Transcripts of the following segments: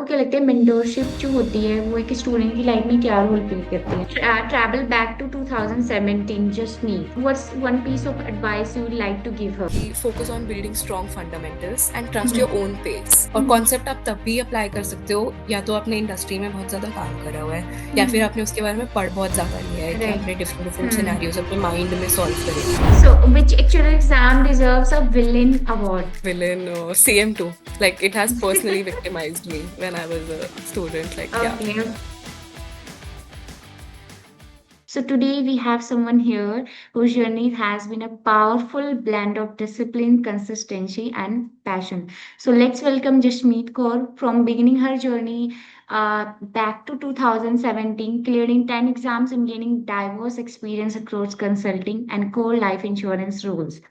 आपको क्या लगता है मेंटोरशिप जो होती है वो एक स्टूडेंट की लाइफ में क्या रोल प्ले करती है? Travel back to 2017, just me, what's one piece of advice you would like to give her? Focus on building strong fundamentals and trust hmm. your own pace। और हम्म। Concept आप तब भी apply कर सकते हो या तो आपने इंडस्ट्री में बहुत ज्यादा काम करा हुआ है या फिर हम्म। आपने उसके बारे में पढ़ बहुत ज्यादा लिया है कि राइट। आपने डिफरेंट डिफरेंट हम्म। सिनेरियोज अपने माइंड में सॉल्व करे। So, which actual exam deserves a villain award? Villain CM2, like it has personally victimized me when I was a student, like yeah. Okay. So today we have someone here whose journey has been a powerful blend of discipline, consistency, and passion. So let's welcome Jashmeet Kaur from beginning her journey back to 2017, clearing 10 exams and gaining diverse experience across consulting and core life insurance roles.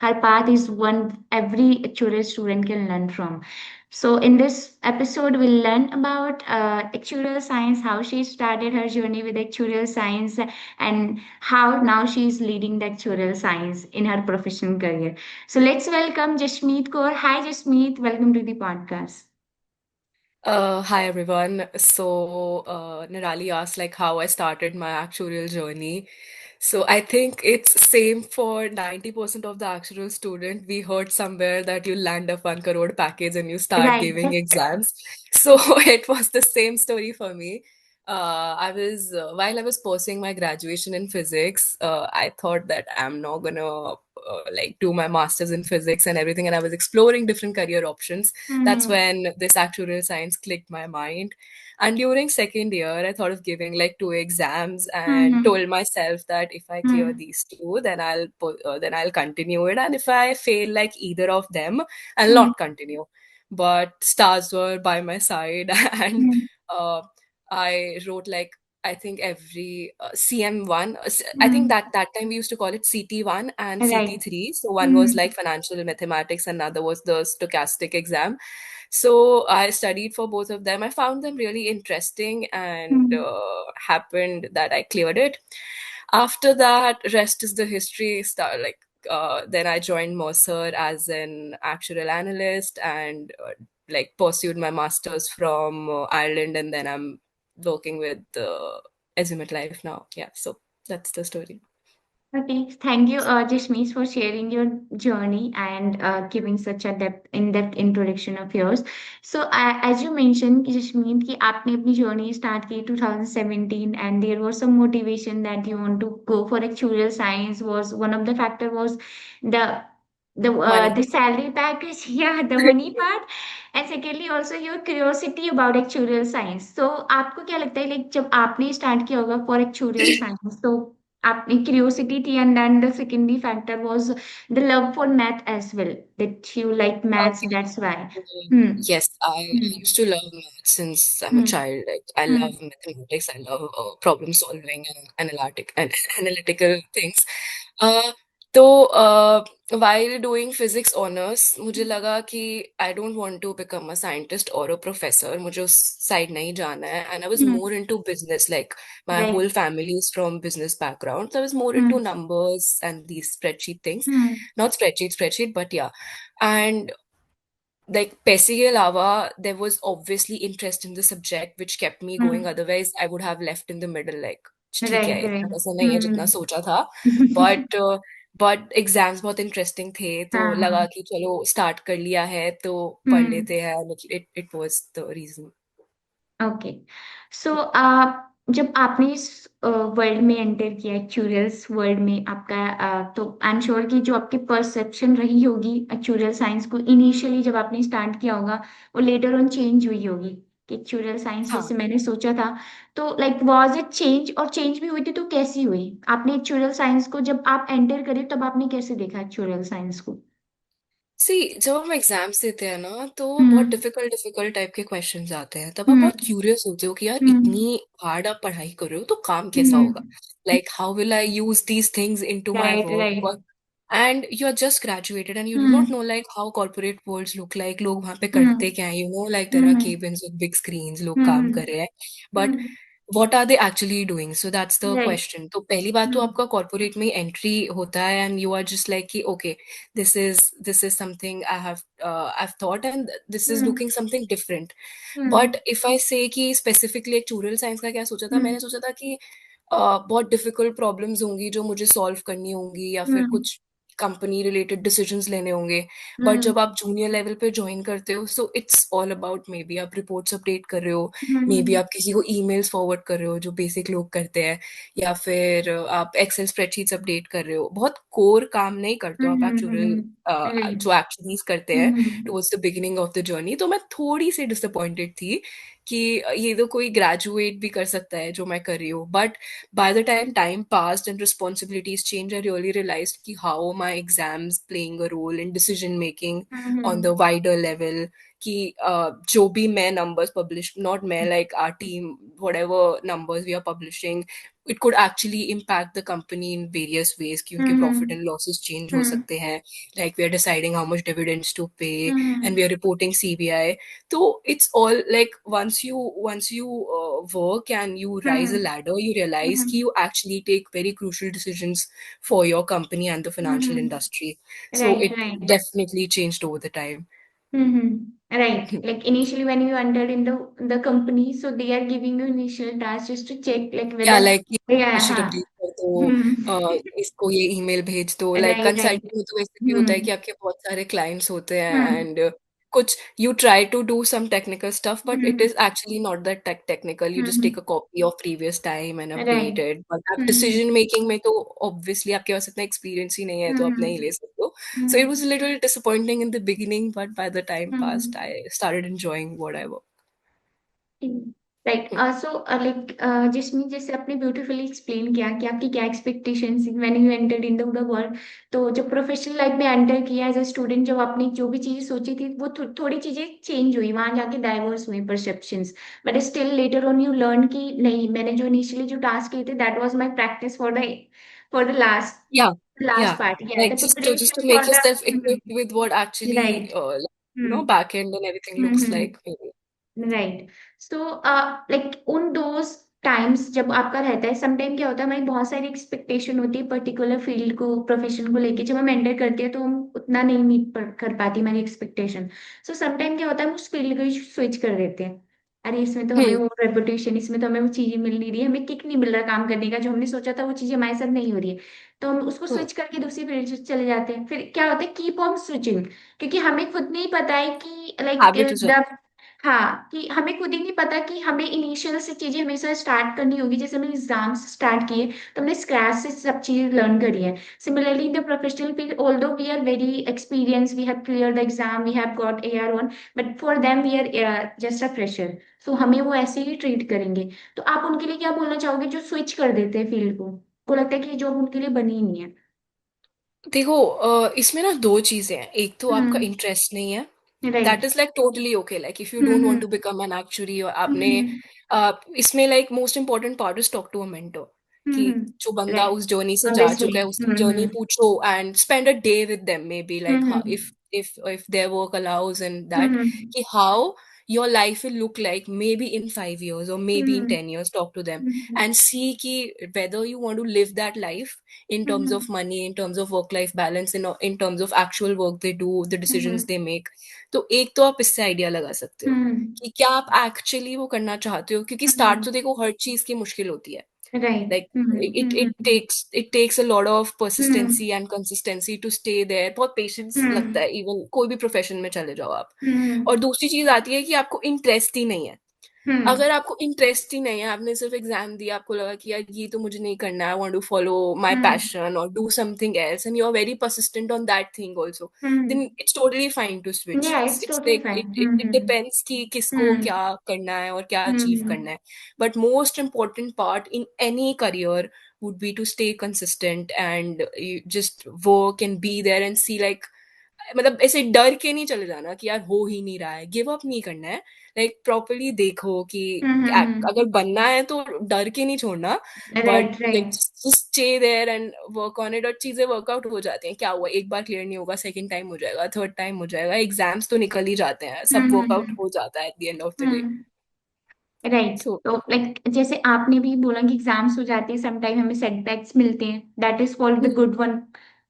Her path is one every actuarial student can learn from. So, in this episode, we'll learn about actuarial science, how she started her journey with actuarial science, and how now she is leading the actuarial science in her professional career. So, let's welcome Jashmeet Kaur. Hi, Jashmeet. Welcome to the podcast. Hi everyone. So Nirali asked like how I started my actuarial journey. So I think it's same for 90% of the actuarial student. We heard somewhere that you land a 1 crore package and you start Right. giving exams. So it was the same story for me. I was while I was pursuing my graduation in physics, I thought that I'm not gonna like do my masters in physics and everything, and I was exploring different career options. That's Mm-hmm. when this actuarial science clicked my mind. And during second year, I thought of giving like 2 exams and Mm-hmm. told myself that if I clear these two, then I'll continue it, and if I fail like either of them, I'll Mm-hmm. not continue. But stars were by my side, and uh, I wrote like I think every CM1. I think Mm-hmm. that time we used to call it CT1 and Right. CT3. So one was Mm-hmm. like financial mathematics, and another was the stochastic exam. So I studied for both of them. I found them really interesting, and Mm-hmm. happened that I cleared it. After that, rest is the history. Then I joined Mercer as an actuarial analyst, and like pursued my masters from Ireland, and then I'm working with Azimuth Life now. Yeah, so that's the story. Okay, thank you, Jashmeet, for sharing your journey and giving such a in-depth introduction of yours. So, as you mentioned, कि Jashmeet, कि आपने अपनी journey start की 2017, and there was some motivation that you want to go for actuarial science. Was one of the factor was the Money. the salary package, yeah, the money part, and secondly also your curiosity about actuarial science. So, आपको क्या लगता है, like जब आपने start किया होगा for actuarial science, तो आपने curiosity थी, and then the secondary factor was the love for math as well, that you like maths, Okay. that's why. Hmm. Yes, I Hmm. used to love math since I'm a Hmm. child. Like I Hmm. love mathematics, I love problem solving and analytical things. Uh, तो while doing physics honors, मुझे लगा कि I don't want to become a scientist or a professor. मुझे उस side नहीं जाना है. And I was Hmm. more into business. Like my Right. whole family is from business background, so I was more into Hmm. numbers and these spreadsheet things. Hmm. Not spreadsheet, but yeah. And like पैसे के अलावा there was obviously interest in the subject which kept me going, Hmm. otherwise I would have left in the middle like ठीक है Right. Right. इतना पैसा नहीं है जितना Hmm. सोचा था, but एग्जाम्स बहुत इंटरेस्टिंग थे तो हाँ, लगा हाँ. कि चलो स्टार्ट कर लिया है तो पढ़ Hmm. लेते हैं, it was the reason. Okay. So जब आपने इस वर्ल्ड में एंटर किया, एक्चुरियल्स वर्ल्ड में आपका, तो आई एम श्योर कि जो आपकी परसेप्शन रही होगी एक्चुरियल साइंस को इनिशियली जब आपने स्टार्ट किया होगा, वो लेटर ऑन चेंज हुई होगी कि एक्चुरियल साइंस हाँ, जैसे मैंने सोचा था, तो लाइक वाज इट चेंज, और चेंज भी हुई थी तो कैसी हुई? आपने एक्चुरियल साइंस को जब आप एंटर करे तब आपने कैसे देखा एक्चुरियल साइंस को? सी जब हम एग्जाम्स देते हैं ना तो बहुत हम्म. डिफिकल्ट डिफिकल्ट टाइप के क्वेश्चंस आते हैं, तब आप हम्म. बहुत क्यूरियस होते हो कि यार हम्म. इतनी हार्ड आप पढ़ाई कर रहे हो तो काम कैसा होगा, hmm. Like how will I use these things into my right. Right. Work. And you are just graduated and you do not hmm. No like how corporate worlds look like, लोग वहां पे हम्म. करते क्या है, you know like there are hmm. Cabins with big screens, लोग काम hmm. कर रहे हैं, but hmm. What are they actually doing, so that's the right. Question. तो पहली बात तो हम्म। आपका कॉर्पोरेट में एंट्री होता है and you are just like कि okay, this is something I have thought and this is hmm. Looking something different. Hmm. But if I say कि स्पेसिफिकली एक्चुरियल साइंस का क्या सोचा था, हम्म। मैंने सोचा था कि बहुत डिफिकल्ट प्रॉब्लम्स होंगी जो मुझे सॉल्व करनी होंगी, या फिर हम्म। कुछ कंपनी रिलेटेड डिसीजंस लेने होंगे। बट हम्म। जब आप जूनियर लेवल पे ज्वाइन करते हो, so it's all about, may be आप रिपोर्ट्स अपडेट कर रहे हो, मे बी हम्म। आप किसी को ईमेल्स फॉरवर्ड कर रहे हो जो बेसिक लोग करते हैं, या फिर आप एक्सेल स्प्रेडशीट्स अपडेट कर रहे हो, बहुत कोर काम नहीं करते हो आप एक्चुअल, राइट। जो एक्चुअलीज करते हैं hmm. Towards the beginning of the journey. तो मैं थोड़ी सी डिसअपॉइंटेड थी कि ये तो कोई ग्रेजुएट भी कर सकता है जो मैं कर रही हूँ। But by the time passed and responsibilities changed, I really realized कि how my exams playing a role in decision making on hmm. the wider level, कि जो भी मैं numbers publish, not मैं, like our team, whatever numbers we are publishing, it could actually impact the company in various ways, कि उनके profit hmm. and losses change हो हम्म। सकते हैं, like we are deciding how much dividends to pay and hmm. we are reporting CBI. So it's all like once you work and you rise a hmm. ladder, you realize हम्म। कि you actually take very crucial decisions for your company and the financial hmm. industry. So right, it right. definitely changed over the time. Right. Like initially when you entered in the company, so they are giving you initial tasks just to check like या whether, like yeah, sheet हाँ. Update कर दो, हम्म। इसको ये email भेज दो। Like Right, right. Consulting में तो वैसे भी होता है हम्म। कि आपके बहुत सारे क्लाइंट्स होते हैं हम्म। एंड कुछ you try to do some technical stuff, but it hmm. Is actually not that technical, you just take hmm. A copy of previous time and update Right. It. But आप hmm. Decision making में तो obviously आपके पास इतना experience ही नहीं है, तो आप नहीं हम्म। ले सकते हो। So it hmm. Was a little disappointing in the beginning, but by the time passed hmm. I started enjoying what I right. Work. So like जिसमें जैसे आपने ब्यूटीफुली एक्सप्लेन किया कि आपकी क्या expectations when you entered in the world. तो जब professional life में एंटर किया एज अ स्टूडेंट, जब आपने जो भी चीजें सोची थी वो थोड़ी चीजें चेंज हुई, वहां जाके डाइवर्स हुई perceptions. But still later on you learn कि नहीं, मैंने जो इनिशियली जो टास्क किए थे that was my practice for the Yeah, last yeah. Part, या Like the just to preparation make for the. yourself equipped with what actually right. back end and everything looks like maybe. Right. So like उन those times जब आपका रहता है, sometime क्या होता है, हमारी बहुत सारी एक्सपेक्टेशन होती है पर्टिकुलर फील्ड को, प्रोफेशन को लेके, जब हम एंटर करते हैं तो हम उतना नहीं मीट कर पाती हमारी एक्सपेक्टेशन। सो समटाइम क्या होता है, हम उस फील्ड को स्विच कर देते हैं। अरे इसमें तो हमें Hmm. वो रेपुटेशन, इसमें तो हमें वो चीजें मिल नहीं रही है, हमें किक नहीं मिल रहा काम करने का, जो हमने सोचा था वो चीजें हमारे साथ नहीं हो रही है। तो हम उसको Hmm. स्विच करके दूसरी फील्ड से चले जाते हैं। फिर क्या होता है, कीप ऑन स्विचिंग, क्योंकि हमें खुद नहीं पता है कि लाइक Habit हो द, जाता हाँ, कि हमें खुद ही नहीं पता कि हमें इनिशियल से चीजें हमेशा स्टार्ट करनी होगी। जैसे हमने एग्जाम्स स्टार्ट किए तो हमने स्क्रैच से सब चीजें लर्न करी है। Similarly in the professional field, although we are very experience, we have clear the exam, we have got AR1, but for them we are just a fresher. So हमें वो ऐसे ही ट्रीट करेंगे। तो आप उनके लिए क्या बोलना चाहोगे जो स्विच कर देते हैं फील्ड को लगता है कि जॉब उनके लिए बनी ही नहीं है? है। देखो, इसमें ना दो चीजें हैं। एक तो आपका हम्म। इंटरेस्ट नहीं है, that right. Is like totally okay. Like if you don't want hmm. To become an actuary, और आपने हम्म। इसमें like most important part is talk to a mentor, कि जो बंदा राइट। उस जर्नी से जा ऑब्वियसली। चुका है उसकी जर्नी पूछो and spend a day with them, may be like hmm. if their work allows, and that हम्म। कि how your life will look like maybe in 5 years or maybe in hmm. 10 years. Talk to them hmm. and see कि whether you want to live that life in terms hmm. of money, in terms of work life balance, in terms of actual work they do, the decisions hmm. they make. तो एक तो आप इससे idea लगा सकते हो हम्म। कि क्या आप एक्चुअली वो करना चाहते हो, क्योंकि स्टार्ट हम्म। तो देखो हर चीज की मुश्किल होती है। Right. Like it takes a lot of hmm. persistency and consistency to stay there. बहुत पेशेंस लगता हम्म। है, इवन कोई भी प्रोफेशन में चले जाओ आप। हम्म। और दूसरी चीज आती है कि आपको इंटरेस्ट ही नहीं है। हम्म। अगर आपको इंटरेस्ट ही नहीं है, आपने सिर्फ एग्जाम दिया, आपको लगा कि यार ये तो मुझे नहीं करना है, I want to follow my hmm. Passion और do something else, and you are very persistent on that thing also, hmm. Then it's totally fine to switch. या it's it's it's totally like fine. It it it depends कि किसको हम्म। क्या करना है और क्या achieve हम्म। करना है। But most important part in any career would be to stay consistent and you just work and be there and see like, मतलब ऐसे डर के नहीं चले जाना कि यार हो ही नहीं रहा है, गिव अप नहीं करना है। लाइक प्रॉपरली देखो कि अगर बनना है तो डर के नहीं छोड़ना, but right, like right. Just stay there and work on it. और चीजें वर्कआउट हो जाती हैं, क्या हुआ, एक बार क्लियर नहीं होगा, सेकंड टाइम हो जाएगा, थर्ड टाइम हो जाएगा, एग्जाम्स तो निकल ही जाते हैं, सब हम्म। वर्कआउट हो जाता है at the end of the day. Hmm. Right. So तो लाइक जैसे आपने भी बोला कि एग्जाम्स हो जाते हैं, समटाइम हमें सेटबैक्स मिलते हैं, that is for the good one,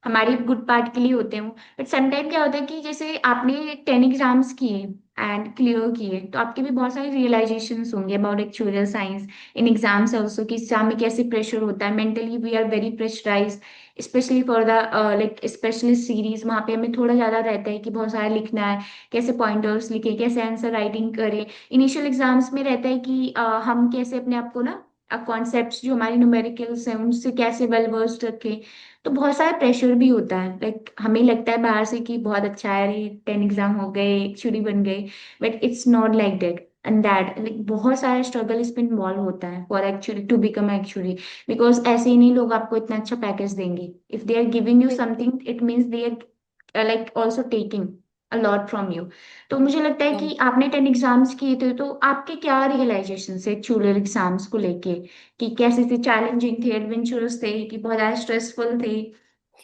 हमारे गुड पार्ट के लिए होते हैं वो। बट समटाइम क्या होता है कि जैसे आपने 10 एग्जाम्स किए एंड क्लियर किए, तो आपके भी बहुत सारे रियलाइजेशंस होंगे about actual science in exams also, कि एग्जाम में कैसे प्रेशर होता है, mentally we are very pressurise, specially for the like specialist series, वहाँ पे हमें थोड़ा ज्यादा रहता है कि बहुत सारा लिखना है, कैसे पॉइंटर्स लिखे, कैसे आंसर राइटिंग करें। इनिशियल एग्जाम्स में रहता है कि हम कैसे अपने आप को ना कॉन्सेप्ट्स जो हमारे न्यूमेरिकल्स हैं उनसे कैसे वेल वर्स्ड रखें। तो बहुत सारा प्रेशर भी होता है, लाइक हमें लगता है बाहर से कि बहुत अच्छा है, अरे 10 एग्जाम हो गए, एक छुरी बन गई, but it's not like that and that, like बहुत सारा स्ट्रगल इसमें इन्वॉल्व होता है for actually to become actually, because ऐसे ही नहीं लोग आपको इतना अच्छा पैकेज देंगे। If they are giving you something it means they are like also taking a lot from you. तो मुझे लगता है कि आपने 10 एग्जाम्स किए थे, तो आपके क्या रियलाइजेशन है एक्चुअल एग्जाम्स को लेके, कि कैसे थे, चैलेंजिंग थे, एडवेंचरस थे, कि बहुत ज्यादा स्ट्रेसफुल थे?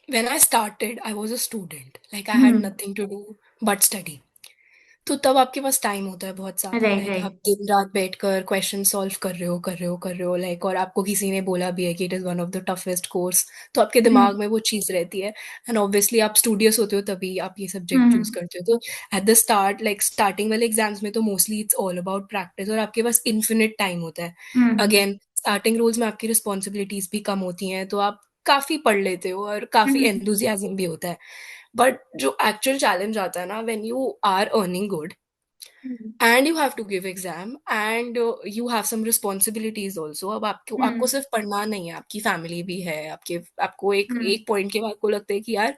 when I started, I was a student. Like I had hmm. nothing to do but study. तो तब आपके पास टाइम होता है बहुत ज़्यादा, राइट लाइक आप राइट। दिन रात बैठकर क्वेश्चन सॉल्व कर रहे हो लाइक, और आपको किसी ने बोला भी है कि it is one of the toughest course, तो आपके दिमाग हम्म में वो चीज़ रहती है। एंड ऑब्वियसली आप स्टूडियस होते हो तभी आप ये सब्जेक्ट चूज हम्म करते हो। तो at the start, like starting वाले एग्जाम्स में तो mostly it's all about practice, और आपके पास इन्फिनिट टाइम होता है। हम्म अगेन स्टार्टिंग रोल्स में आपकी रिस्पॉन्सिबिलिटीज भी कम होती हैं, तो आप काफ़ी पढ़ लेते हो और काफ़ी हम्म एंथुजियाज्म भी होता है। बट जो एक्चुअल चैलेंज आता है ना, when you are earning good hmm and you have to give exam and you have some responsibilities also। अब आपको आपको हम्म सिर्फ पढ़ना नहीं है, आपकी फैमिली भी है, आपके आपको एक हम्म। एक पॉइंट के बाद आपको लगता है कि यार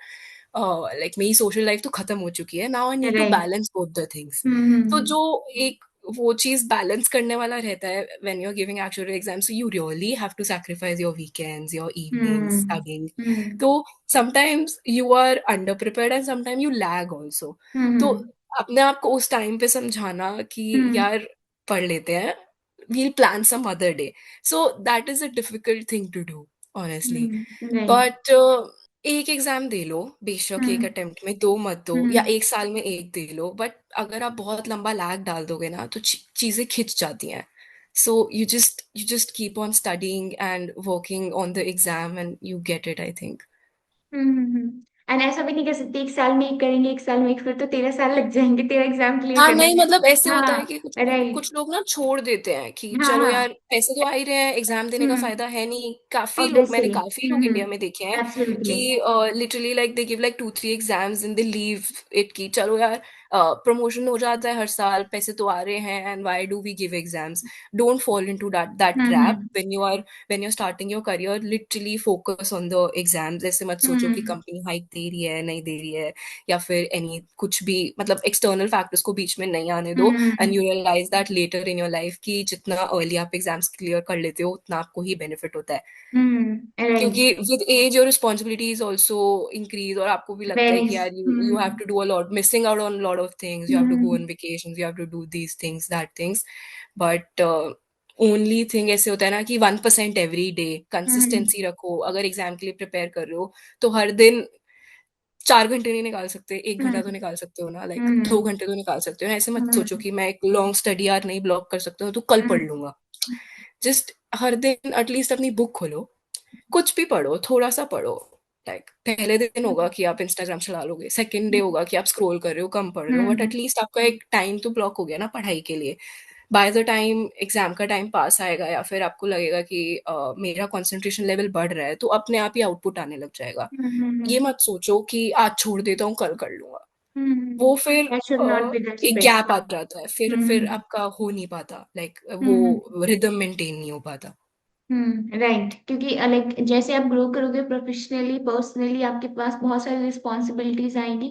लाइक मेरी सोशल लाइफ तो खत्म हो चुकी है, now I need to right. Balance both the things. तो हम्म जो एक वो चीज बैलेंस करने वाला रहता है when you are giving actual exam, so you really have to sacrifice your weekends, your evenings hmm studying. Hmm तो sometimes you are under prepared and sometime you lag also. तो हम्म अपने आप को उस टाइम पे समझाना कि हम्म यार पढ़ लेते हैं, we'll plan some other day, so that is a difficult thing to do honestly। Right. but एक एग्जाम दे लो, बेशक एक हम्म अटेम्प्ट में दो मत दो, या हम्म एक साल में एक दे लो, बट अगर आप बहुत लंबा लैग डाल दोगे ना तो चीजें खिंच जाती हैं। so you just keep on studying and working on the exam and you get it, I think। And ऐसा भी नहीं कर सकते 1 साल में एक करेंगे, 1 साल में एक, फिर तो 13 साल लग जाएंगे तेरा एग्जाम क्लियर हाँ करने नहीं, में। मतलब ऐसे होता है कि हाँ राइट। कुछ लोग ना छोड़ देते हैं कि हाँ चलो हाँ। यार पैसे तो आ ही रहे हैं, एग्जाम देने का हम्म। फायदा है नहीं। काफी लोग, मैंने ऑब्वियसली। काफी लोग इंडिया में देखे हैं एब्सोल्युटली। कि literally like they give like 2-3 exams and they leave it, की चलो यार प्रमोशन हो जाता है हर साल, पैसे तो आ रहे हैं, and why do we give exams. Don't fall into that trap hmm when you are starting your career. Literally focus on the exams. ऐसे मत सोचो कि हम्म कंपनी हाइक दे रही है नहीं दे रही है, या फिर एनी कुछ भी, मतलब एक्सटर्नल फैक्टर्स को बीच में नहीं आने दो। And hmm you realise that later in your life कि जितना अर्ली आप एग्जाम्स क्लियर कर लेते हो उतना आपको ही बेनिफिट होता है। राइट। क्योंकि with age your responsibilities also increase, और आपको भी लगता है कि वेरीज। यार you have to do a lot, missing out on lot of things, you have to go hmm on vacations, you have to do these things that things. But only thing ऐसे होता है ना कि 1% every day हम्म consistency रखो। अगर exam के लिए prepare कर रहे हो तो हर दिन 4 घंटे नहीं निकाल सकते, 1 घंटा तो हम्म निकाल सकते हो ना, लाइक हम्म 2 घंटे तो निकाल सकते हो ना। ऐसे मत सोचो हम्म कि मैं एक लॉन्ग स्टडी आवर नहीं ब्लॉक कर सकता हूँ तो कल पढ़ हम्म लूंगा। जस्ट हर दिन एटलीस्ट अपनी बुक खोलो, कुछ भी पढ़ो, थोड़ा सा पढ़ो। लाइक पहले दिन होगा कि आप इंस्टाग्राम चला लोगे, सेकेंड डे होगा कि आप स्क्रॉल कर रहे हो, कम पढ़ रहे हो, बट हम्म एटलीस्ट आपका एक टाइम तो ब्लॉक हो गया ना पढ़ाई के लिए। बाय द टाइम एग्जाम का टाइम पास आएगा या फिर आपको लगेगा कि मेरा कंसंट्रेशन लेवल बढ़ रहा है, तो अपने आप ही आउटपुट आने लग जाएगा। ये मत सोचो कि आज छोड़ देता हूँ कल कर लूंगा। वो फिर that should not be the एक स्प्रेड। गैप आ जाता है, फिर आपका हो नहीं पाता, लाइक हम्म वो रिदम मेंटेन नहीं हो पाता। राइट, क्योंकि लाइक जैसे आप ग्रो करोगे प्रोफेशनली पर्सनली, आपके पास बहुत सारी रिस्पॉन्सिबिलिटीज आएंगी,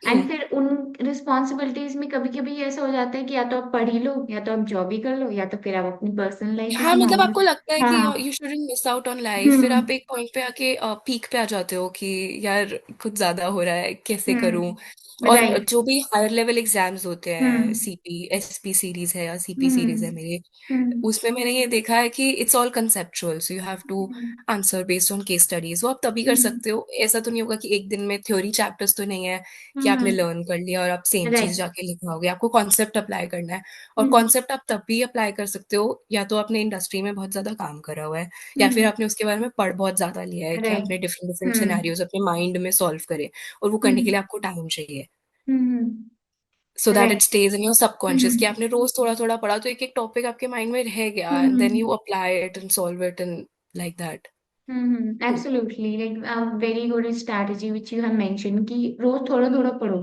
एंड फिर उन रिस्पॉन्सिबिलिटीज में कभी कभी ऐसा हो जाता है कि या तो आप पढ़ ही लो, या तो आप जॉब ही कर लो, या तो फिर आप अपनी पर्सनल लाइफ ही हाँ, मतलब संभाल लो। आपको लगता है कि हाँ। You shouldn't miss out on life, फिर हम्म आप एक पॉइंट पे आके पीक पे आ जाते हो कि यार कुछ ज्यादा हो रहा है, कैसे करूं। और राइट। जो भी हायर लेवल एग्जाम्स होते हैं, हम्म सीपी एसपी सीरीज है या सीपी सीरीज है हम्म मेरे, हम्म उसमें मैंने ये देखा है कि it's all conceptual, so you have to hmm answer based on case studies. वो आप तभी कर हम्म सकते हो, ऐसा तो नहीं होगा कि एक दिन में थ्योरी चैप्टर्स तो नहीं है कि आपने हम्म लर्न कर लिया और आप सेम चीज राइट जाके लिख पाओगे। आपको कॉन्सेप्ट अप्लाई करना है, और हम्म कॉन्सेप्ट आप तभी अप्लाई कर सकते हो या तो आपने इंडस्ट्री में बहुत ज्यादा काम करा हुआ है, या फिर हम्म आपने उसके बारे में पढ़ बहुत ज्यादा लिया है कि राइट आपने डिफरेंट डिफरेंट हम्म सिनेरियोज अपने माइंड में सॉल्व करे, और वो करने के हम्म लिए आपको टाइम चाहिए, hmm so that it right stage in your subconscious, कि हम्म आपने रोज थोड़ा थोड़ा पढ़ा तो एक एक टॉपिक आपके माइंड में रह गया, and then you hmm apply it and solve it and like that. Absolutely. Like a very good strategy which you have mentioned कि रोज थोड़ा थोड़ा पढ़ो.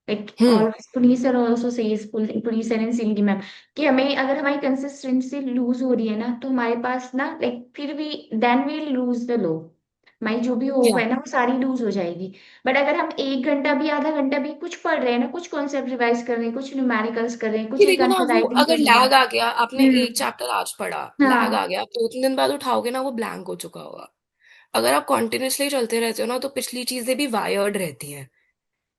Like hmm. always Puneet sir also says Puneet sir and Cindy ma'am कि हमें अगर हमारी consistency loose हो रही है ना तो हमारे पास ना like फिर भी then we lose the low. हमारी जो भी होप या है ना वो सारी लूज हो जाएगी. बट अगर हम एक घंटा भी आधा घंटा भी कुछ पढ़ रहे हैं ना कुछ कॉन्सेप्ट रिवाइज कर रहे हैं कुछ न्यूमेरिकल्स कर रहे हैं कुछ कि एक देखो ना, आंसर वो राइटिंग अगर कर रहे हैं. लैग आ गया, आपने एक हम्म. चैप्टर आज पढ़ा, लैग आ हाँ. गया, आप 2-3 दिन बाद उठाओगे ना, वो ब्लैंक हो चुका होगा। अगर आप कॉन्टिन्यूसली चलते रहते हो ना, तो पिछली चीजें भी वायर्ड रहती हैं,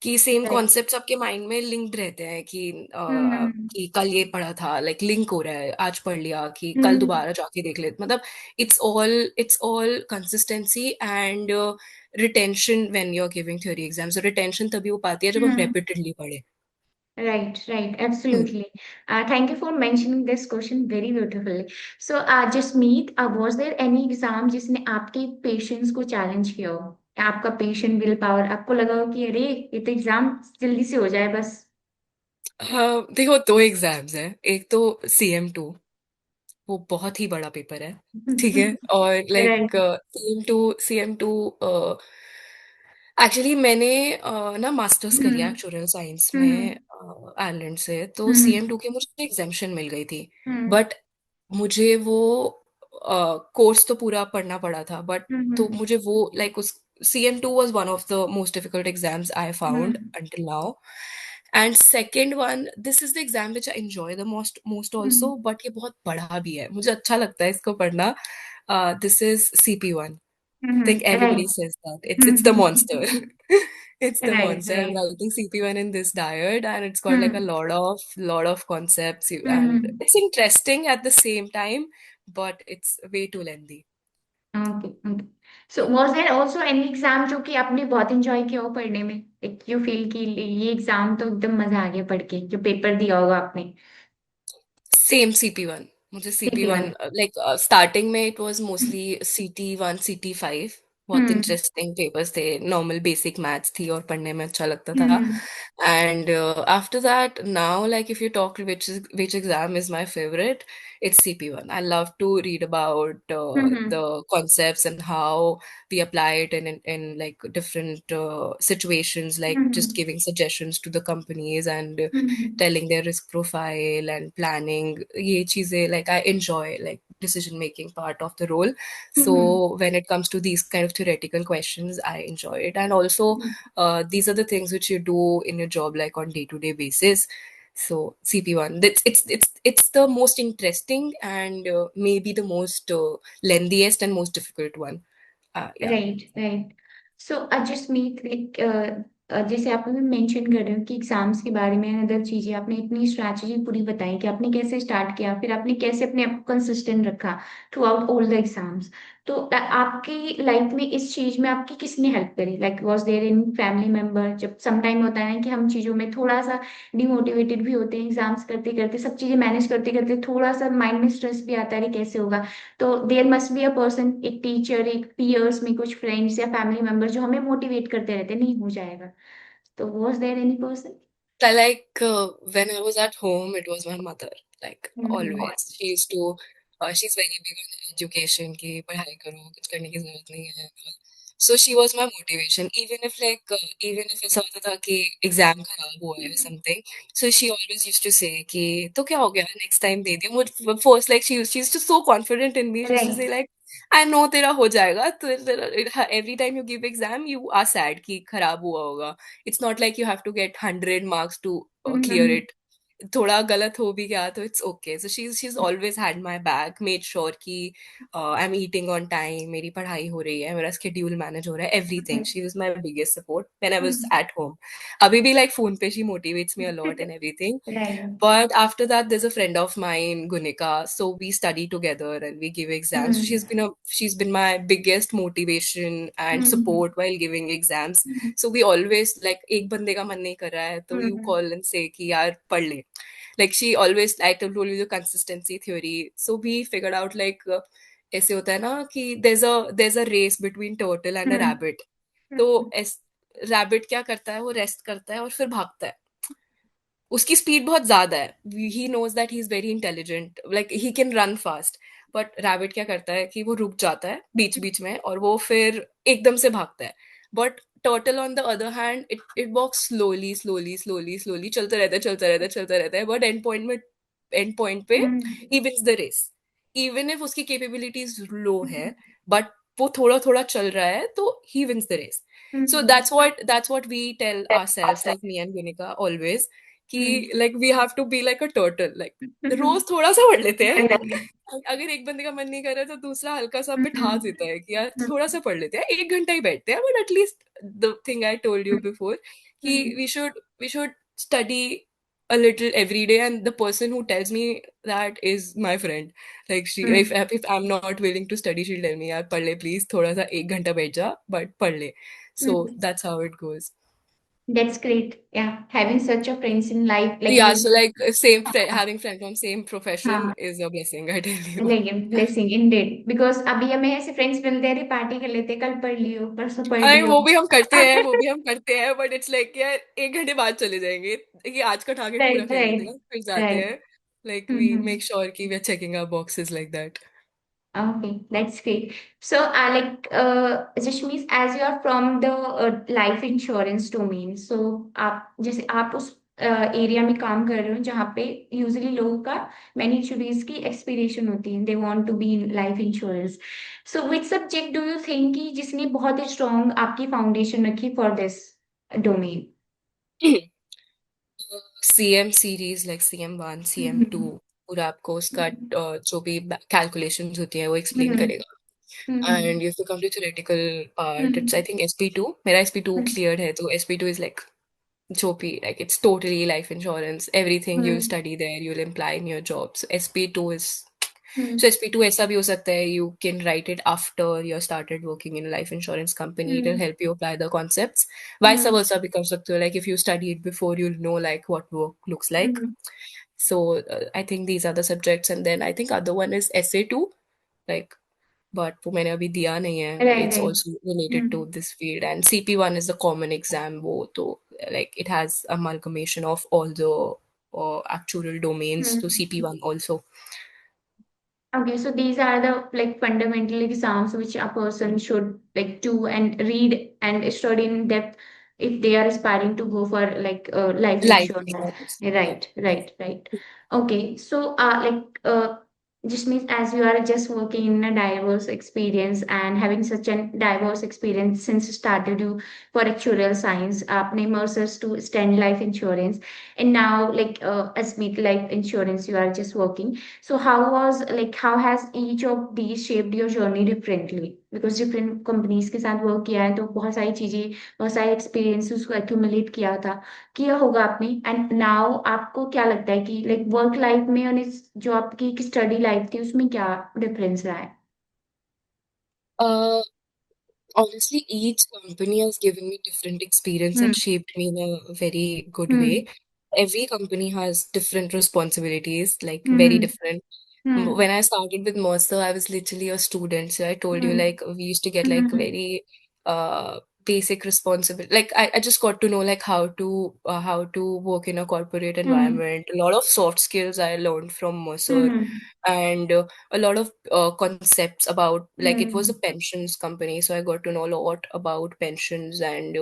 कि सेम राइट. कॉन्सेप्ट्स आपके माइंड में लिंक्ड रहते हैं, हम्म. कि कल ये पढ़ा था, लाइक लिंक हो रहा है, आज पढ़ लिया कि कल हम्म. दोबारा जाके देख ले, मतलब it's all consistency and retention when you are giving theory exams. Retention तभी हो पाती है जब हम हम्म. रेपिटेडली पढ़े। Right, hmm. absolutely. Thank you for mentioning this question very beautifully. So, Jasmeet, was there any exam जिसने आपके patience को चैलेंज किया हो? आपका पेशेंट विल पावर आपको लगा हो कि अरे ये तो एग्जाम जल्दी से हो जाए बस. हाँ, देखो, 2 एग्जाम्स हैं। एक तो CM2, वो बहुत ही बड़ा पेपर है, ठीक है, और लाइक Right. CM2 एक्चुअली मैंने ना मास्टर्स करी है हम्म. एक्चुअल साइंस में हम्म. आयरलैंड से, तो हम्म. CM2 के मुझे एग्जामेशन मिल गई थी। हम्म. बट मुझे वो कोर्स तो पूरा पढ़ना पड़ा था, बट तो हम्म. मुझे वो लाइक उस CM2 was one of the most difficult exams I found hmm. until now. And second one, this is the exam which I enjoy the most hmm. also, but ये बहुत बड़ा भी है, मुझे अच्छा लगता है इसको पढ़ना। This is CP1. Think Right. everybody says that. It's the monster. Hmm. It's the Right. monster. I'm Right. writing CP1 in this diet, and it's got like a hmm. lot of concepts, and hmm. it's interesting at the same time, but it's way too lengthy. Okay okay. So was there also any exam जो कि आपने बहुत enjoy किया हो पढ़ने में like you feel कि ये एग्जाम तो एकदम मजा आ गया पढ़ के जो पेपर दिया होगा आपने. Same CP1। मुझे CP CP1 one. Like starting में it was mostly CT1 CT5, बहुत हम्म. इंटरेस्टिंग पेपर्स थे, नॉर्मल बेसिक मैथ्स थी और पढ़ने में अच्छा लगता था। Hmm. And after that now, like if you talk which exam is my favorite, it's CP1. I love to read about the hmm. concepts and how we apply it in like different situations, like just hmm. giving suggestions to the companies and hmm. telling their risk profile and planning, ये चीजें like I enjoy, like decision making part of the role. So hmm. when it comes to these kind of theoretical questions, I enjoy it. And also these are the things which you do in your job like on day-to-day basis. So CP1, it's the most interesting and maybe the most lengthiest and most difficult one. Yeah. Right right. So Jasmeet like जैसे आप अभी mention कर रहे हो कि exams के बारे में अदर चीजें आपने इतनी स्ट्रैटेजी पूरी बताई कि आपने कैसे स्टार्ट किया फिर आपने कैसे अपने आप को कंसिस्टेंट रखा through out all the exams. तो आपकी लाइफ में इस चीज में आपकी किसने हेल्प करी like was there in family member जब सम टाइम होता है ना कि हम चीजों में थोड़ा सा डिमोटिवेटेड भी होते हैं एग्जाम्स करते करते सब चीजें मैनेज करते करते थोड़ा सा माइंड में स्ट्रेस भी आता है कि कैसे होगा. तो there must be a person एक टीचर एक पीयर्स में कुछ फ्रेंड्स या फैमिली मेंबर जो हमें मोटिवेट करते रहते हैं नहीं हो जाएगा. तो was there any person. Like when I was at home, it was my mother. Like hmm. always, she used to. She's very big on education की पढ़ाई करो, कुछ करने की जरूरत नहीं है. So she was my motivation. Even if ऐसा होता था कि एग्जाम खराब हुआ है or something, so she always used to say कि तो क्या हो गया, next time दे दियो. मुझे first like she used to so confident in me. She used to say right. like I know तेरा हो जाएगा. तो every time you give exam, you are sad कि खराब हुआ होगा. It's not like you have to get 100 marks to clear hmm. it. थोड़ा गलत हो भी गया तो it's okay. So she is always had my back, made sure कि I am eating on time, मेरी पढ़ाई हो रही है, मेरा स्केड्यूल मैनेज हो रहा है, everything. She was my biggest support when I was at home. अभी भी लाइक फोन पे she motivates me a lot and everything. Right. But after that, there's a friend of mine, Gunika. So we study together and we give exams. So Hmm. she's been my biggest motivation and Hmm. support while giving exams. So we always like एक बंदे का मन नहीं कर रहा है तो you Hmm. call and say कि यार पढ़ ले. Like she always, I told you the consistency theory. So we figured out like ऐसे होता है ना कि there's a race between turtle and a Hmm. rabbit. तो Hmm. रैबिट क्या करता है, वो रेस्ट करता है और फिर भागता है. उसकी स्पीड बहुत ज्यादा है. He knows that he is very intelligent, like he can run fast. But rabbit क्या करता है कि वो रुक जाता है बीच बीच में और वो फिर एकदम से भागता है. But turtle on the other hand, it walk slowly slowly slowly slowly, चलता रहता है चलता रहता है चलता रहता है. बट एंड पॉइंट पे Hmm. He wins the race. Even if उसकी कैपेबिलिटीज लो है, बट वो थोड़ा थोड़ा चल रहा है तो he wins the race. So Hmm. that's what we tell ourselves, like me and Gunika always, कि like we have to be like a turtle, like Hmm. रोज थोड़ा सा पढ़ लेते हैं. Right. अगर एक बंदे का मन नहीं कर रहा है तो दूसरा हल्का सा बिठा Hmm. देता है कि यार थोड़ा सा पढ़ लेते हैं, 1 घंटा ही बैठते हैं. But at least the thing I told you before कि Hmm. we should study a little every day, and the person who tells me that is my friend. Like she, Hmm. if I'm not willing to study, she'll tell me यार पढ़ ले please, थोड़ा सा 1 घंटा बैठ जा but पढ़ ले. So Hmm. that's how it goes. That's great. Yeah, having such a friends in life like Yeah, you. so like same friend, having friends from same profession हाँ, is a blessing, I tell you. लेकिन blessing ended because अभी हमें ऐसे friends मिलते हैं party कर लेते हैं, कल पढ़ लियो परसों पढ़ अरे लियो. वो भी हम करते हैं, वो भी हम करते हैं, बट इट्स लाइक यार 1 घंटे बाद चले जाएंगे, कि आज का टारगेट पूरा राइट कर लेते राइट हैं फिर जाते राइट. हैं. लाइक वी मेक श्योर कि we are checking our boxes like that. Okay, that's great. So, Jashmeet, as you are from the life insurance domain, so आप जैसे आप उस एरिया में काम कर रहे हो जहाँ पे यूजली लोगों का मैनी इंश्योरेंस की एक्सपीरियंस होती है, they want to be in life insurance. So which subject do you think कि जिसने बहुत ही स्ट्रॉन्ग आपकी फाउंडेशन रखी for this domain? CM series, like CM1 CM2, hmm. पूरा आपको उसका जो भी कैलकुलेशंस होती है वो एक्सप्लेन हम्म. करेगा. Hmm. And you to come to theoretical part, it's hmm. I think SP2. मेरा SP2 क्लियर है, तो SP2 is like Chopi, like it's totally life insurance. Everything you'll hmm. study there, you'll apply in your job. So SP2 is, hmm. so SP2 ऐसा भी हो सकता है. You can write it after you started working in a life insurance company. It'll hmm. help you apply the concepts. Vice hmm. versa भी कर सकते हो. Like if you study it before, you'll know like what work looks like. Hmm. So I think these are the subjects, and then I think other one is SA2. Like, but वो मैंने अभी दिया नहीं है. Right It's right. also related to this field. And CP1 is the common exam. वो तो like it has amalgamation of all the actual domains. So hmm. CP1 also. Okay, so these are the like fundamental exams which a person should like do and read and study in depth if they are aspiring to go for like life Life insurance. insurance. Yeah. Right, right, right. Okay, so just means as you are just working in a diverse experience and having such a diverse experience since started you for actuarial science, आपने Mercer's to Stand Life Insurance, and now as Smith Life Insurance you are just working. So how has each of these shaped your journey differently? Because different companies के साथ work किया है तो बहुत सारी चीजें, बहुत सारे experiences को accumulate किया होगा आपने. एंड नाउ आपको क्या लगता है कि लाइक वर्क लाइफ में और इस जो आपकी स्टडी लाइफ थी उसमें क्या डिफरेंस रहा है? Honestly, each company has given me different experience hmm. and shaped me in a very good hmm. way. Every company has different responsibilities, like very hmm. different. Hmm. When I started with Mercer, I was literally a student. So I told you, hmm. like, we used to get like hmm. very basic responsibility. Like, I just got to know like how to work in a corporate hmm. environment. A lot of soft skills I learned from Mercer, hmm. and a lot of concepts about, like, it was a hmm. pensions company, so I got to know a lot about pensions and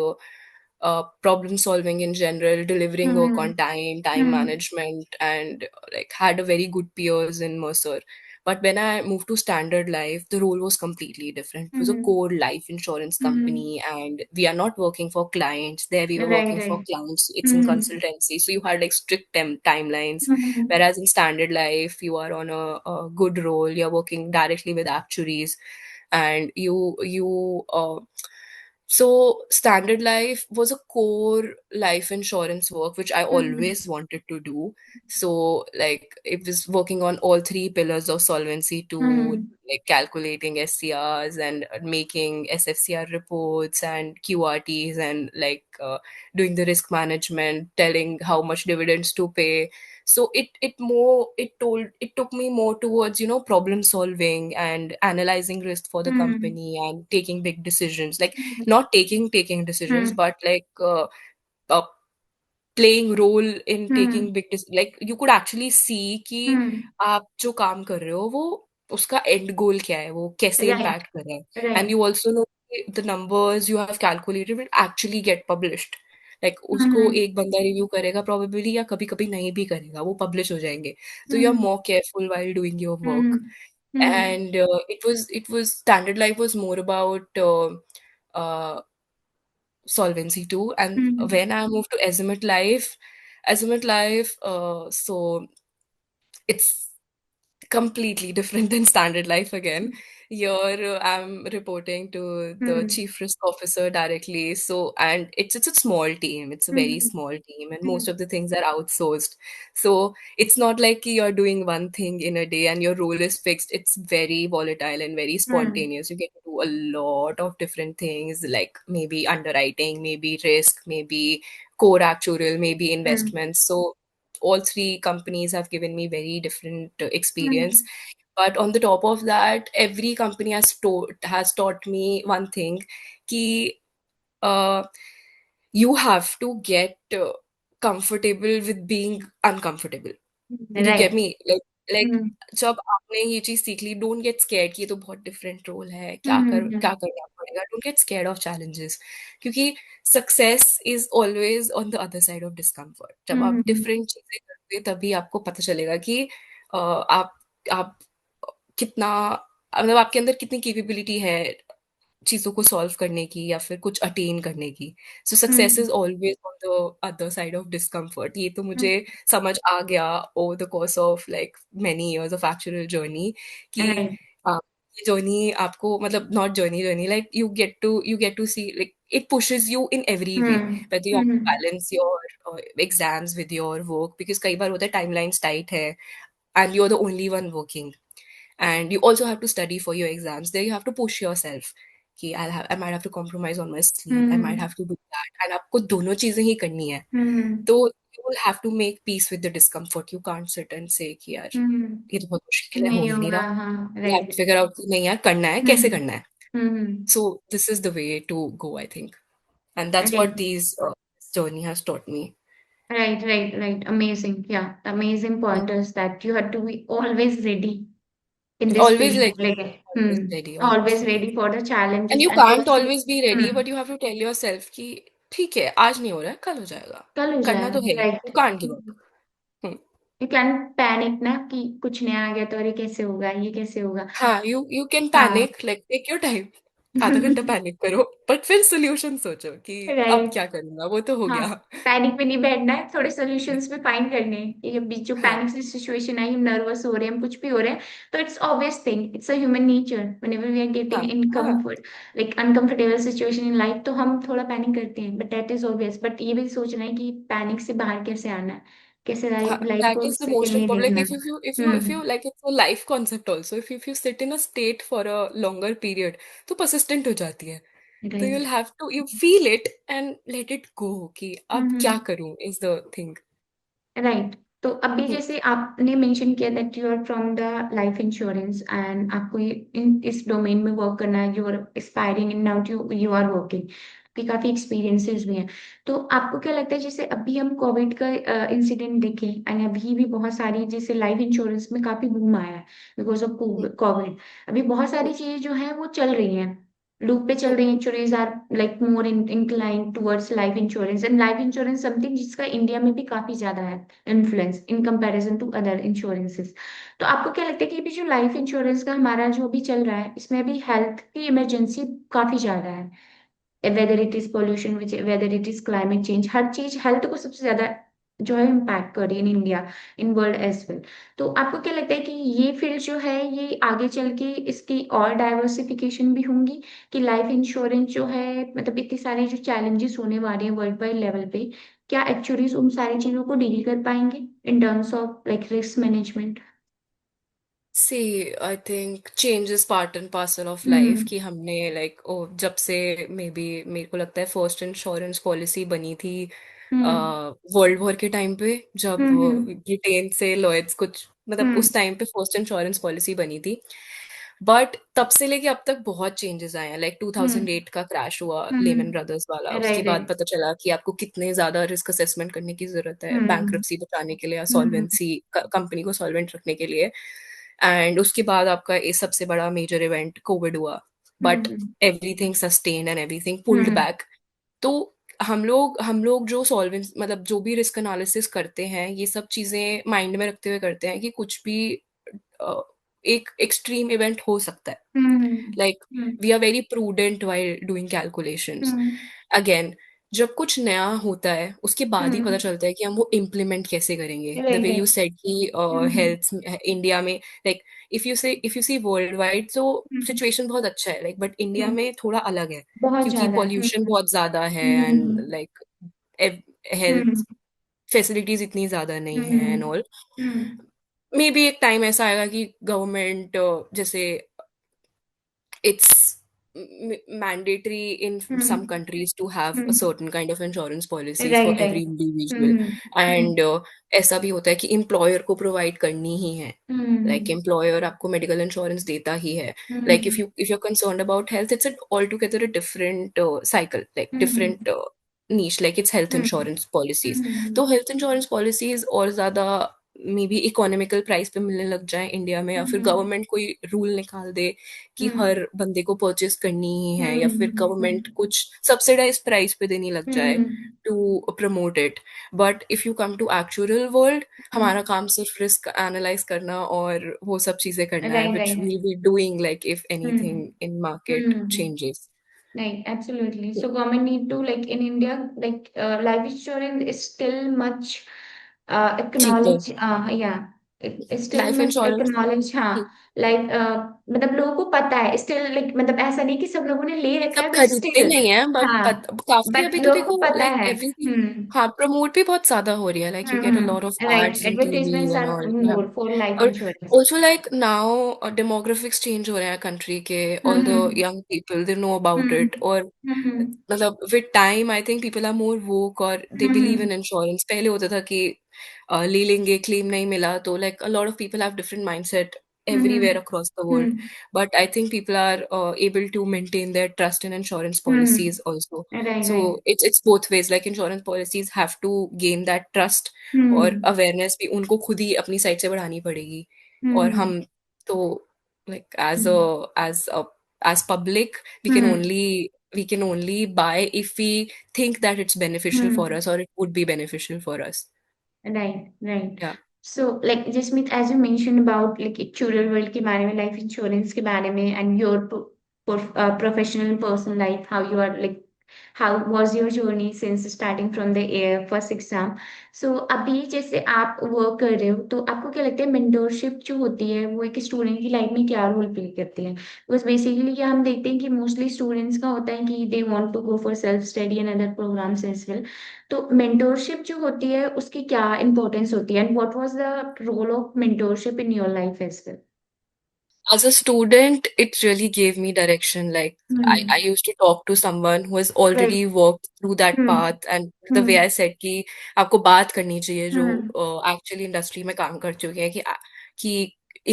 problem solving in general, delivering work hmm. on time, time hmm. management, and like had a very good peers in Mercer. But when I moved to Standard Life, the role was completely different. It was a Mm-hmm. core life insurance Mm-hmm. company, and we are not working for clients. There we were Right, working for right. clients. It's in Mm-hmm. consultancy, so you had like strict timelines. Mm-hmm. Whereas in Standard Life, you are on a good role. You're working directly with actuaries, and so Standard Life was a core life insurance work which I Mm-hmm. always wanted to do. So like it was working on all three pillars of Solvency II, Mm-hmm. like calculating SCRs and making SFCR reports and QRTs, and like doing the risk management, telling how much dividends to pay. So it took me more towards, problem solving and analyzing risk for the Mm-hmm. company and taking big decisions, like not taking decisions, but like uh, playing role in Mm-hmm. taking like you could actually see कि Mm-hmm. आप जो काम कर रहे हो वो उसका and गोल क्या है, वो कैसे Right, इम्पैक्ट कर रहा है. And right. You also know the numbers you have calculated will actually get published. Like उसको Mm-hmm. एक बंदा रिव्यू करेगा प्रोबेबली, या कभी कभी नहीं भी करेगा, वो पब्लिश हो जाएंगे. तो you are Mm-hmm. More careful while doing your work. Mm-hmm. Mm-hmm. And it was Standard Life was more about uh, Solvency too. And Mm-hmm. when I moved to Azimuth Life, so it's completely different than Standard Life again. Here, I'm reporting to the Mm-hmm. chief risk officer directly. So, and it's a small team. It's a very Mm-hmm. small team, and most of the things are outsourced. So it's not like you're doing one thing in a day and your role is fixed. It's very volatile and very Mm-hmm. spontaneous. You get to do a lot of different things, like maybe underwriting, maybe risk, maybe core actuarial, maybe Mm-hmm. investments. So all three companies have given me very different experience. Mm-hmm. But on the top of that, every company has taught me one thing, ki uh, you have to get comfortable with being uncomfortable. You get Right. me? Like Mm-hmm. जब आपने ये चीज सीख ली, don't get scared कि ये तो बहुत different role है, क्या Mm-hmm. करना पड़ेगा. Don't get scared of challenges, क्योंकि success is always on the other side of discomfort. जब आप Mm-hmm. डिफरेंट चीजें करते हैं तभी आपको पता चलेगा कि आप कितना, मतलब आपके अंदर कितनी कैपेबिलिटी है चीज़ों को सॉल्व करने की या फिर कुछ अटेन करने की. So success Mm-hmm. Is always on the other side of discomfort. ये तो मुझे Mm-hmm. समझ आ गया over the course of like many years of actual journey, कि Right. अ, ये जर्नी आपको, मतलब not journey like you get to see like it pushes you in every way, Mm-hmm. Whether you have to Mm-hmm. Balance your exams with your work, because कई बार होता है timelines tight है and you're the only one working, and you also have to study for your exams. There you have to push yourself कि I might have to compromise on my sleep, I might Mm-hmm. have to do that, and आपको दोनों चीजें ही करनी है. Mm-hmm. तो you will have to make peace with the discomfort. You can't sit and say कि यार Mm-hmm. ये तो बहुत मुश्किल है, हो नहीं ही नहीं होगा, रहा. हाँ. You have Right. to figure out कि नहीं यार करना है, कैसे Mm-hmm. करना है. Mm-hmm. So this is the way to go, I think, and that's what Right. these journey has taught me. Right, right, right. Amazing. Yeah. The amazing Mm. point is that you have to be always ready in this Always field. like Like, always ready, always always ready. ready for the and challenges you and can't also, always be ready, hmm, but you have to tell yourself कि ठीक है, आज नहीं हो रहा है, कल हो जाएगा. कल हो करना तो जाएगा. है ही, you Right. Can't give up. You can panic ना कि कुछ नया आ गया तो अरे कैसे होगा, ये कैसे होगा. हाँ, यू कैन हाँ. Panic, like take your time, आधा घंटा पैनिक करो, बट फिर सोल्यूशन सोचो कि अब राइट. क्या करूंगा, वो तो हो हाँ. गया. पैनिक में नहीं बैठना है, थोड़े सॉल्यूशंस भी फाइंड करने हैं. ये अभी जो हाँ पैनिक की सिचुएशन आई, हम नर्वस हो रहे हैं, हम कुछ भी हो रहे हैं, तो it's obvious thing, it's a human nature. Whenever we are हाँ गेटिंग इन हाँ comfort, like uncomfortable situation in life, तो हम थोड़ा पैनिक करते हैं, but that is obvious. But ये भी सोचना है कि पैनिक से बाहर कैसे आना है, कैसे लाइफ that को is the most secondly important. Like देखना if है. you like, it's a life concept also. If you sit in a state for a longer period, तो persistent हो जाती है. तो right. you'll have to, you feel it and let it go कि अब क्या हम्म. करूं is the thing. राइट. तो अभी Hmm. जैसे आपने मेंशन किया that you are from the life insurance and आपको इन इस डोमेन में वर्क करना है, you are aspiring in now you you are working, आपके काफी एक्सपीरियंसेस भी हैं. तो आपको क्या लगता है, जैसे अभी हम कोविड का इंसिडेंट देखें एंड अभी भी बहुत सारी, जैसे लाइफ इंश्योरेंस में काफी बूम आया है बिकॉज ऑफ कोविड. अभी बहुत सारी चीजें जो है वो चल रही हैं. लूप पे चल तो रही insurance are like more incline towards life insurance, and life insurance something जिसका इंडिया में भी काफी ज्यादा है influence in comparison to other insurances. तो आपको क्या लगता है कि ये भी जो लाइफ इंश्योरेंस का हमारा जो भी चल रहा है, इसमें भी हेल्थ की इमरजेंसी काफी ज्यादा है, whether it is pollution, whether it is climate change, हर चीज हेल्थ को सबसे ज्यादा जो है इम्पैक्ट कर रही है in India, in world as well. तो आपको क्या लगता है कि ये फील्ड जो है ये आगे चल के इसकी और डाइवर्सिफिकेशन भी होंगी, कि लाइफ इंश्योरेंस जो है मतलब इतनी सारी जो चैलेंजेस होने वाले हैं वर्ल्ड वाइड लेवल पे, क्या एक्चुअलीज उन सारी चीजों को डील कर पाएंगे in terms of like risk management? See, I think change is part and parcel of life हम्म कि हमने like ओ जब से मे बी मेरे को लगता है फर्स्ट इंश्योरेंस पॉलिसी बनी थी हम्म वर्ल्ड वॉर के टाइम पे, जब हम्म ब्रिटेन से लॉयड्स कुछ मतलब हम्म उस टाइम पे फर्स्ट इंश्योरेंस पॉलिसी बनी थी। बट तब से लेके अब तक बहुत चेंजेस आए हैं। लाइक हम्म 2008 का क्रैश हुआ लेमन हम्म ब्रदर्स वाला, उसके राइट बाद राइट। पता चला कि आपको कितने ज्यादा रिस्क असेसमेंट करने की जरूरत है हम्म बैंक्रप्सी बचाने के लिए या हम्म सॉल्वेंसी, कंपनी को सॉल्वेंट रखने के लिए। एंड उसके बाद आपका ये सबसे बड़ा मेजर इवेंट कोविड हुआ, but hmm everything sustained and everything pulled hmm back. तो हम लोग जो सॉल्वेंट मतलब जो भी रिस्क एनालिसिस करते हैं, ये सब चीजें माइंड में रखते हुए करते हैं कि कुछ भी एक एक्सट्रीम इवेंट हो सकता है। Hmm like hmm we are very prudent while doing calculations. Hmm again, जब कुछ नया होता है उसके बाद ही पता हम्म चलता है कि हम वो इम्प्लीमेंट कैसे करेंगे। The right way you right. Said कि हम्म हेल्थ इंडिया में, like if you see world wide तो हम्म सिचुएशन बहुत अच्छा है, लाइक बट इंडिया हम्म में थोड़ा अलग है बहुत क्योंकि ज्यादा है। पॉल्यूशन बहुत ज्यादा है and hmm like hmm health facilities इतनी ज्यादा नहीं है hmm and all. Hmm maybe एक टाइम ऐसा आएगा कि गवर्नमेंट जैसे it's mandatory in some hmm countries to have a hmm certain kind of insurance policies for right every right. individual, hmm hmm and ऐसा भी होता है कि employer को provide करनी ही है। Like हम्म employer आपको medical insurance देता ही है। Like hmm if you're concerned about health, it's altogether a different cycle, like hmm different niche, like it's health hmm insurance policies। हम्म तो health insurance policies और ज्यादा may be economical price पे मिलने लग जाए India में, या फिर हम्म गवर्नमेंट कोई रूल निकाल दे कि हम्म हर बंदे को परचेस करनी ही है, या फिर गवर्नमेंट हम्म कुछ सब्सिडाइज प्राइस पे देने लग जाए hmm to promote it. But if you come to actual world, हमारा हम्म काम सिर्फ रिस्क एनालाइज करना और वो सब चीजें करना है, right which right. Will be doing like if hmm anything in market hmm changes. Right, absolutely. So government need to like in India, like life insurance is still much cheaper acknowledge. Yeah, it is still life much insurance. acknowledge. हाँ, like मतलब लोगों को पता है still like मतलब ऐसा नहीं कि सब लोगों ने ले रखा सब है but खरीदते still नहीं है, बट हाँ, काफी but अभी तो लोगों को देखो पता लाइक है। एवरीथिंग। हाँ, प्रमोट भी बहुत ज्यादा हो रही है, like you get a lot of Right, ads in TV advertisements and are all. more for life और insurance. Also like now demographics change हो रहे हैं कंट्री के, all the hmm young people they know about hmm it. और hmm मतलब with time I think people are more woke और they believe hmm in insurance. पहले होता था कि ले लेंगे, क्लेम नहीं मिला तो like a lot of people have different mindset everywhere hmm across the world. Hmm But I think people are able to maintain their trust in insurance policies hmm also. Right So right. it's both ways, like insurance policies have to gain that trust, और हम्म awareness भी उनको खुद ही अपनी side से बढ़ानी पड़ेगी। और हम्म हम तो like hmm as public, we can hmm only we can only buy if we think that it's beneficial for hmm us or it would be beneficial for us. Right, right. Yeah. So, like, Jasmeet, as you mentioned about like actuarial world के बारे में, life insurance के बारे में, and your professional and personal life, how you are like, how was your journey since starting from the first exam? So, अभी जैसे आप work कर रहे हो, तो आपको क्या लगता है मेंटोरशिप जो होती है वो एक स्टूडेंट की लाइफ में क्या रोल प्ले करती है? बिकॉज बेसिकली क्या हम देखते हैं कि मोस्टली स्टूडेंट्स का होता है कि they want to go for self study and other programmes as well. तो मेंटोरशिप जो होती है उसकी क्या इंपॉर्टेंस होती है, and what was the role of mentorship in your life as well? As a student, it really gave me direction. Like I hmm used to talk to someone who has right. already walked through that hmm path, and the way hmm I said कि आपको बात करनी चाहिए जो हम्म actually industry में काम कर चुके हैं कि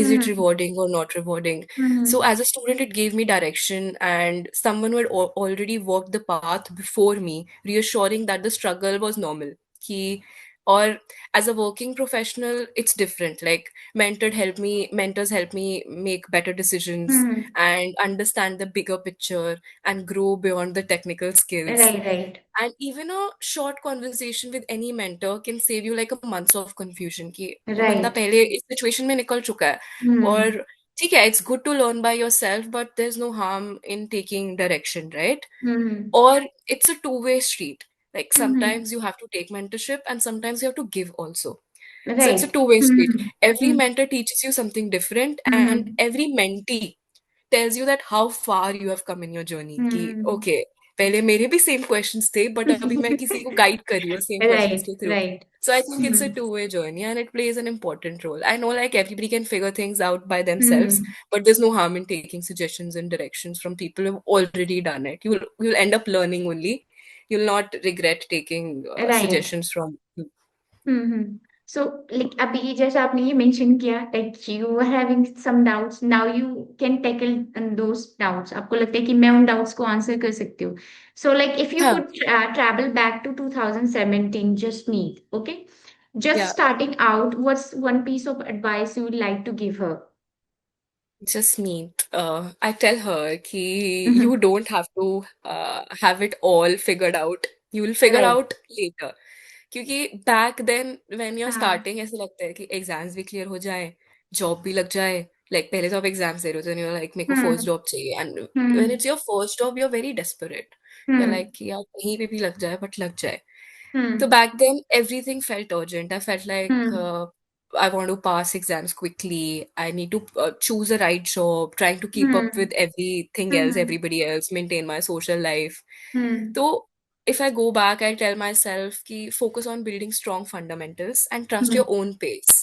is it hmm rewarding or not rewarding. Hmm So as a student, it gave me direction, and someone who had already walked the path before me, reassuring that the struggle was normal. कि Or as a working professional, it's different. Like mentors help me make better decisions Hmm. and understand the bigger picture and grow beyond the technical skills. Right, right. And even a short conversation with any mentor can save you like a months of confusion कि वो बंदा Right. पहले इस situation में निकल चुका है. Hmm. और ठीक है, it's good to learn by yourself, but there's no harm in taking direction, right? Hmm. Or it's a two-way street. Like Hmm. sometimes you have to take mentorship and sometimes you have to give also. So it's a Right. two-way street. Hmm. Every Hmm. mentor teaches you something different, and Hmm. every mentee tells you that how far you have come in your journey. कि Hmm. okay, पहले मेरे भी same questions थे, but अभी मैं किसी को guide कर रही हूँ same questions Right, के through. right. So I think it's a Hmm. two-way journey and it plays an important role. I know like everybody can figure things out by themselves, Hmm. but there's no harm in taking suggestions and directions from people who've already done it. You'll end up learning only. You'll not regret taking Right. suggestions from. Hmm. So, like अभी जैसा आपने ये mention किया, like you were having some doubts, now you can tackle those doubts. आपको लगता है कि मैं उन doubts को answer कर सकती हूँ. So, like if you हाँ, could travel back to 2017, just me, okay? Just yeah. starting out, what's one piece of advice you would like to give her? Just me. I tell her कि you Mhm. don't have to have it all figured out. You will figure Right. out later. क्योंकि back then when you're हाँ. starting ऐसे लगता है कि exams भी clear हो जाए, जॉब भी लग जाए. लाइक पहले तो आप एग्जाम्स दे रहे हो तो you're like मेरे को फर्स्ट हम्म. जॉब चाहिए. And when hmm. it's your first job you're very desperate. You're hmm. like कि यार कहीं पे भी लग जाए बट लग जाए. So hmm. back then, everything felt urgent. I felt like hmm. I want to pass exams quickly. I need to choose a right job, trying to keep up hmm. with everything else, hmm. everybody else, maintain my social life. Hmm. So if I go back, I tell myself ki focus on building strong fundamentals and trust hmm. your own pace.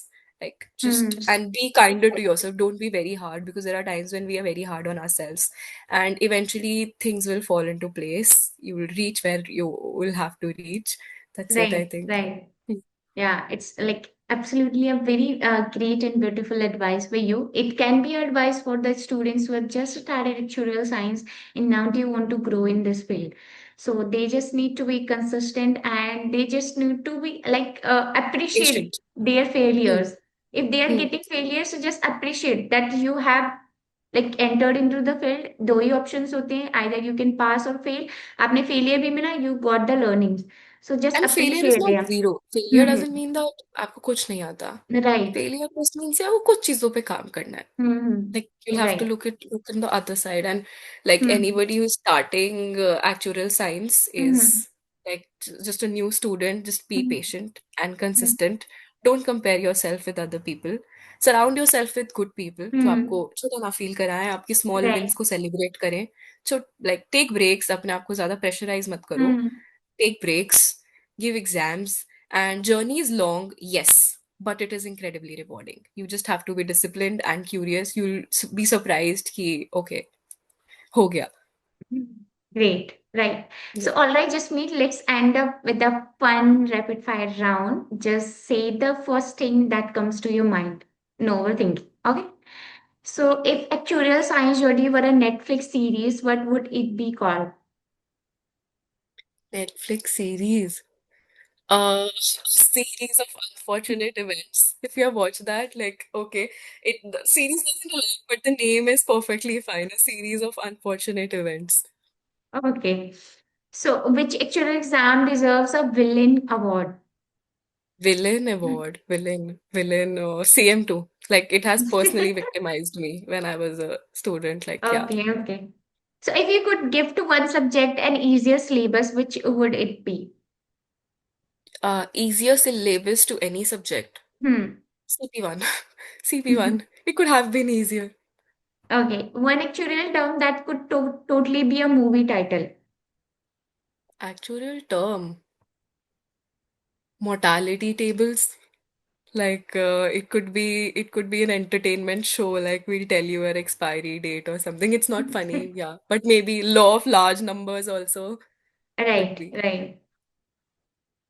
Like hmm. just and be kinder to yourself. Don't be very hard because there are times when we are very hard on ourselves, and eventually things will fall into place. You will reach where you will have to reach. That's it, I Right, think. right. Yeah, it's like absolutely a very great and beautiful advice for you. It can be advice for the students who have just started actuarial science and now they want to grow in this field. So they just need to be consistent and they just need to be like appreciate Patient. their Hmm. failures. If they are Hmm. getting failures, so just appreciate that you have like entered into the field. दो ही options होते हैं, either you can pass or fail. आपने failure भी मिला, you got the learnings. So just And failure is appreciate not them. zero. Failure Hmm. doesn't mean that आपको कुछ नहीं आता. Right. Failure just means आपको कुछ चीजों पे काम करना है. Hmm. Like you'll have to Right. look in the other side, and like Hmm. anybody who's starting actuarial science is Hmm. like just a new student. Just be Hmm. patient and consistent. Don't compare yourself with other people. Surround yourself with good people जो आपको Hmm. छोटा ना feel कराएं, आपकी small Right. wins को celebrate करें. So like take breaks, अपने आप को ज्यादा pressurize मत करो. Hmm. Take breaks, give exams, and journey is long, yes, but it is incredibly rewarding. You just have to be disciplined and curious. You'll be surprised कि okay, हो गया. Hmm. Great. Right. So, Yeah. all right, just meet. Let's end up with a fun rapid fire round. Just say the first thing that comes to your mind. No overthinking. Okay. So, if actuarial science journey were a Netflix series, what would it be called? Netflix series. Series of unfortunate events. If you have watched that, like, okay, the series doesn't allow, but the name is perfectly fine. A series of unfortunate events. Okay. So, which actuarial exam deserves a villain award? Villain award, villain, CM2. Like it has personally victimized me when I was a student. Like, yeah. Okay, okay. So if you could give to one subject an easier syllabus, which would it be? Easier syllabus to any subject. Hmm. CP1. CP1. It could have been easier. Okay. One actuarial term that could totally be a movie title. Actual term. Mortality tables. Like it could be an entertainment show, like we'll tell you an expiry date or something. It's not funny, yeah. But maybe law of large numbers also could Right, be. right.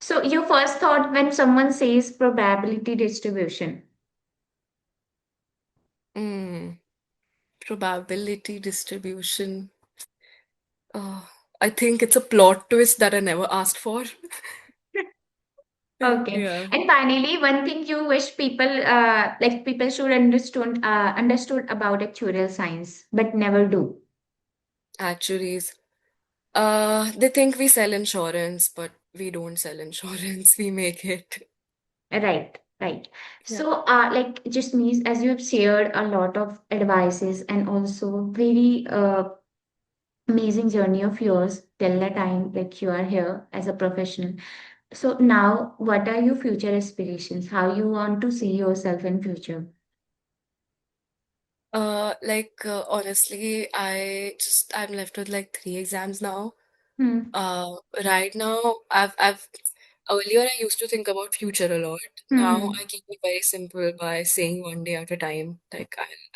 So your first thought when someone says probability distribution. Mm, probability distribution. Oh, I think it's a plot twist that I never asked for. Okay. Yeah. And finally, one thing you wish people like people should understood about actuarial science, but never do. Actuaries. They think we sell insurance, but we don't sell insurance. We make it. Right, right. Yeah. So, like just means as you have shared a lot of advices and also very amazing journey of yours till the time like you are here as a professional. So now, what are your future aspirations? How you want to see yourself in future? Honestly, I'm left with like three exams now. Hmm. Uh, right now, I've earlier I used to think about future a lot. Now Hmm. I keep it very simple by saying one day at a time.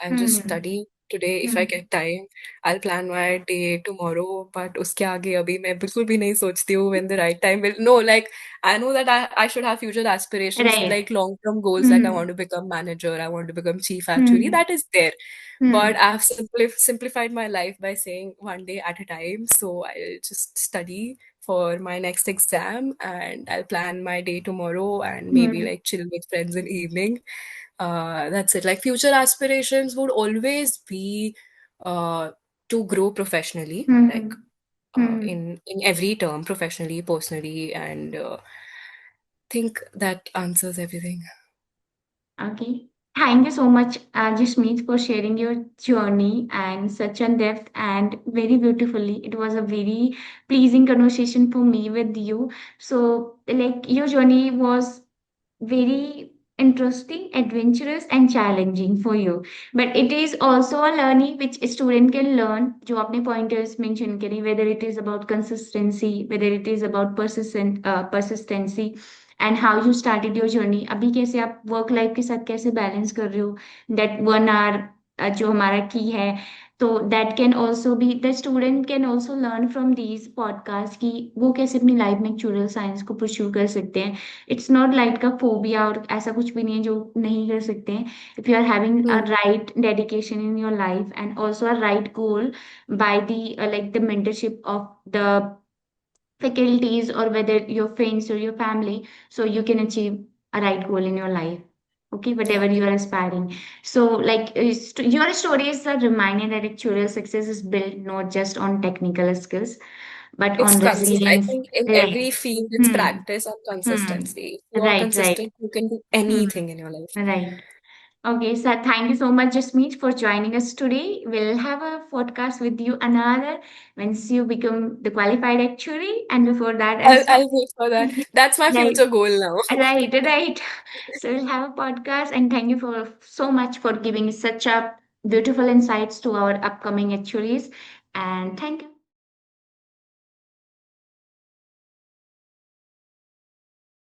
I'll just Hmm. study today if I Hmm. get time. I'll plan my day tomorrow. But उसके आगे अभी मैं बिल्कुल भी नहीं सोचती हूँ when the right time will. No, like I know that I should have future aspirations, Right. like long-term goals, like I Hmm. want to become manager, I want to become chief actuary. Hmm. That is there. But Hmm. I've simplified my life by saying one day at a time. So I'll just study for my next exam and I'll plan my day tomorrow and maybe Hmm. like chill with friends in evening. That's it. Like future aspirations would always be uh, to grow professionally, like Hmm. Hmm. in every term, professionally, personally, and think that answers everything. Okay. Thank you so much, Jashmeet, for sharing your journey and such in depth and very beautifully. It was a very pleasing conversation for me with you. So, like, your journey was very interesting, adventurous, and challenging for you. But it is also a learning which a student can learn. जो आपने pointers mention करी, whether it is about consistency, whether it is about persistency, and how you started your journey. अभी कैसे आप work life के साथ कैसे balance कर रहे हो? That 1 hour जो हमारा की है, तो that can also be the student can also learn from these podcasts कि वो कैसे अपनी लाइफ में एक्चुअल साइंस को pursue कर सकते हैं. इट्स नॉट लाइक का फोबिया और ऐसा कुछ भी नहीं है जो नहीं कर सकते हैं. If you are having a Hmm. Right dedication in your life and also a right goal by the like the mentorship of the faculties or whether your friends or your family, so you can achieve a right goal in your life. Okay, whatever Yeah. you are aspiring. So like your story is a reminder that actual success is built not just on technical skills but It's on consistent. I resilience. think in Right. every field, it's Hmm. practice and Hmm. consistency. If you are Right, right. consistent, you can do Hmm. anything in your life. Right. Okay, so thank you so much, Jasmeet, for joining us today. We'll have a podcast with you another once you become the qualified actuary, and before that as I'll wait for that. well. That's my Right, future goal now. right, right. So we'll have a podcast, and thank you for so much for giving such a beautiful insights to our upcoming actuaries. And thank you.